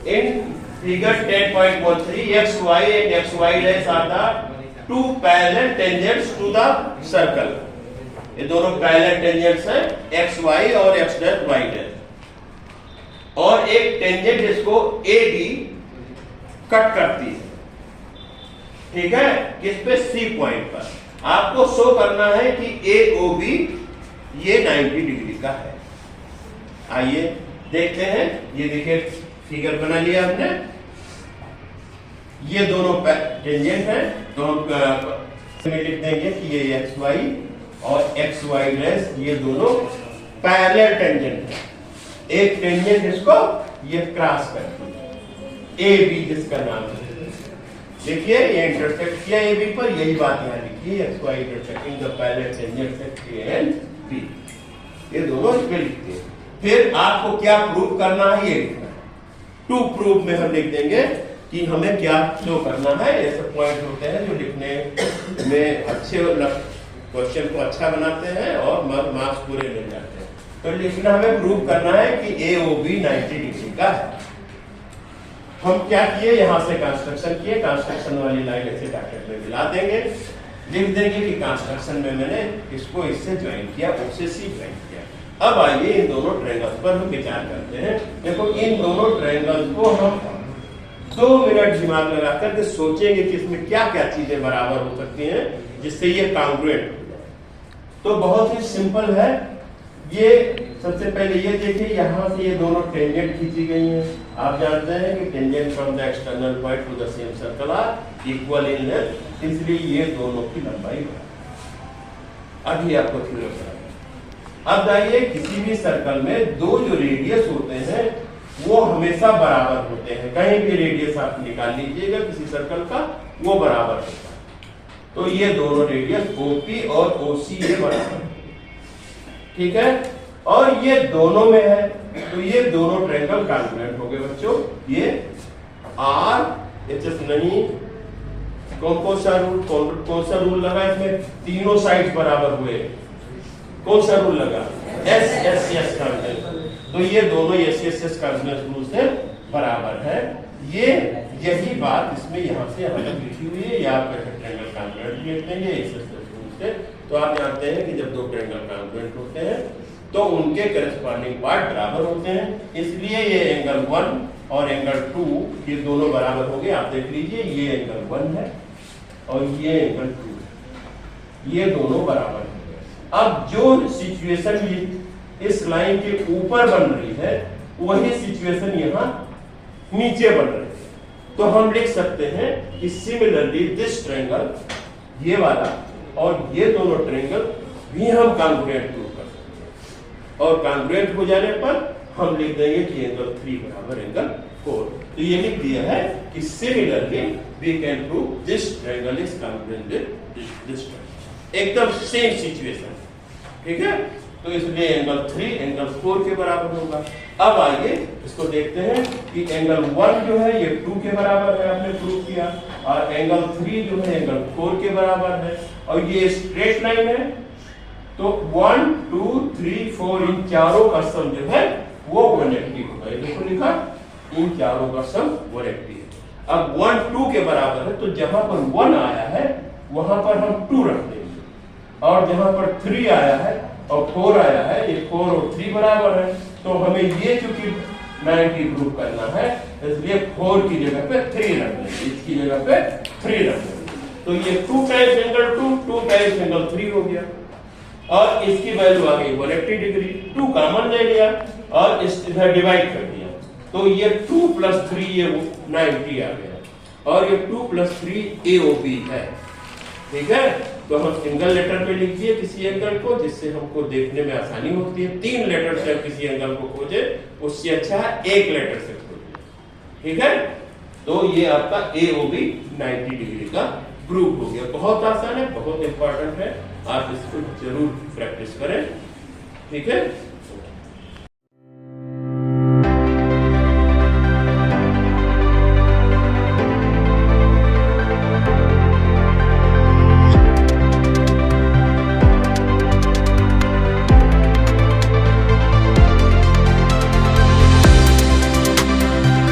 In figure 10.13, xy and xy dash are the two parallel tangents to the circle. ये दोनों parallel tangents हैं, x Y और x dash Y dash, और एक tangent इसको A B cut करती है, ठीक है, किस पे, सी पॉइंट पर। आपको शो करना है कि ए ओ बी ये 90 डिग्री का है। आइए देखते हैं, ये देखिए फिगर बना लिया हमने, ये दोनों टेंजेंट हैं, तो हम लिख देंगे कि ये एक्स वाई और एक्स वाई डैश ये दोनों पैरेलल टेंजेंट है। एक टेंजेंट इसको ये क्रॉस करती है, ए बी जिसका नाम है, देखिए ये इंटरसेक्ट किया ए बी पर, यही बात यहाँ लिखी है, X Y intersecting the parallel tangent at A and B, ये दोनों इस पे लिखते हैं। फिर आपको क्या प्रूव करना है ये लिखना है। टू प्रूव में हम लिख देंगे कि हमें क्या शो करना है। ऐसे पॉइंट होते हैं जो लिखने में अच्छे, क्वेश्चन को अच्छा बनाते हैं और मार्क्स पूरे मिल जाते हैं। तो लिखना हमें प्रूव करना है कि ए ओ बी 90 डिग्री का है। हम क्या किए, यहां से कंस्ट्रक्शन किए, कंस्ट्रक्शन वाली लाइन ऐसे ब्रैकेट में मिला देंगे, लिख देंगे कि कंस्ट्रक्शन में मैंने इसको इससे ज्वाइन किया, उससे सी ज्वाइन किया। अब आइए इन दोनों ट्रायंगल्स पर हम विचार करते हैं। देखो इन दोनों ट्रायंगल्स को हम 2 मिनट दिमाग लगा करके सोचेंगे कि इसमें क्या क्या चीजें बराबर हो सकती हैं जिससे ये कांग्रुएंट हो जाए। तो बहुत ही सिंपल है। ये सबसे पहले ये देखिए, यहाँ से ये दोनों टेंजेंट खींची गई हैं। आप जानते हैं कि tangent from the external point to the same circle are equal in length, इसलिए ये दोनों की लंबाई बराबर। अभी आपको क्लियर करेंगे। अब जाइए, किसी भी सर्कल में दो जो रेडियस होते हैं वो हमेशा बराबर होते हैं। कहीं भी रेडियस आप निकाल लीजिएगा किसी सर्कल का, वो बराबर होता है। तो ये दोनों रेडियस ओपी और ओसी ये बराबर है, ठीक है, और ये दोनों में है, तो ये दोनों ट्रायंगल कांग्रुएंट हो गए बच्चों। ये आर एच एस नहीं, कौन सा रूल लगा इसमें, तीनों साइड बराबर हुए, कौन सा रूल लगा, एस एस एस का। तो ये दोनों एस एस एस का रूल से बराबर है। ये यही बात इसमें यहाँ से यहाँ तक लिखी हुई है, या आप ट्रायंगल कांग्रुएंट लिख देंगे एस एस एस रूल से। तो आप जानते हैं कि जब दो ट्रायंगल कांग्रुएंट होते हैं तो उनके करस्पॉन्डिंग पार्ट बराबर होते हैं, इसलिए ये एंगल 1 और एंगल 2 ये दोनों बराबर हो गए। आप देख लीजिए, ये एंगल 1 है और ये एंगल 2 है, ये दोनों बराबर हो गए। अब जो सिचुएशन इस लाइन के ऊपर बन रही है वही सिचुएशन यहाँ नीचे बन रही है, तो हम लिख सकते हैं कि सिमिलरली दिस ट्रायंगल, ये वाला और ये दोनों ट्रायंगल भी हम कांग्रुएंट प्रूव कर सकते हैं। और कांग्रुएंट हो जाने पर हम लिख देंगे कि एंगल 3 बराबर एंगल 4। तो ये लिख दिया है कि similarly we can prove this triangle is congruent with this triangle, एकदम सेम सिचुएशन, ठीक है। तो इसलिए एंगल 3 एंगल 4 के बराबर होगा। अब आइए इसको देखते हैं कि एंगल 1 जो है ये 2 के बराबर है, आपने प्रूव किया, और एंगल 3 जो है एंगल 4 के बराबर है, और ये स्ट्रेट लाइन है। तो 1 2 3 4 इन चारों का सम जो है वो 180 होगा। ये देखो लिखा, इन चारों का सम 180 है। अब 1 2 के बराबर है, तो जहां पर 1 आया है वहां पर हम 2 रख देंगे, और जहां पर 3 आया है और 4 आया है, ये 4 और 3 बराबर है। तो हमें ये चूंकि 90 प्रूव करना है, इसलिए 4 की जगह पे 3 रख देंगे, इसकी जगह पे 3 रख देंगे। तो ये 2 टाइम्स एंगल 2 टाइम्स एंगल 3 हो गया, और इसकी वैल्यू आ गई 180 डिग्री। 2 कॉमन ले लिया और इधर डिवाइड कर दिया, तो ये 2 + 3 ये 90 आ गया, और ये 2 + 3 AOB है, ठीक है। तो हम सिंगल लेटर पे लिख दिए किसी एंगल को, जिससे हमको देखने में आसानी होती है। 3 लेटर से किसी एंगल को खोजे उससे अच्छा है 1 लेटर से खोजे, ठीक है। तो ये आपका AOB 90 डिग्री का प्रूफ हो गया। बहुत आसान है, बहुत इंपॉर्टेंट है, आप इसको जरूर प्रैक्टिस करें, ठीक है।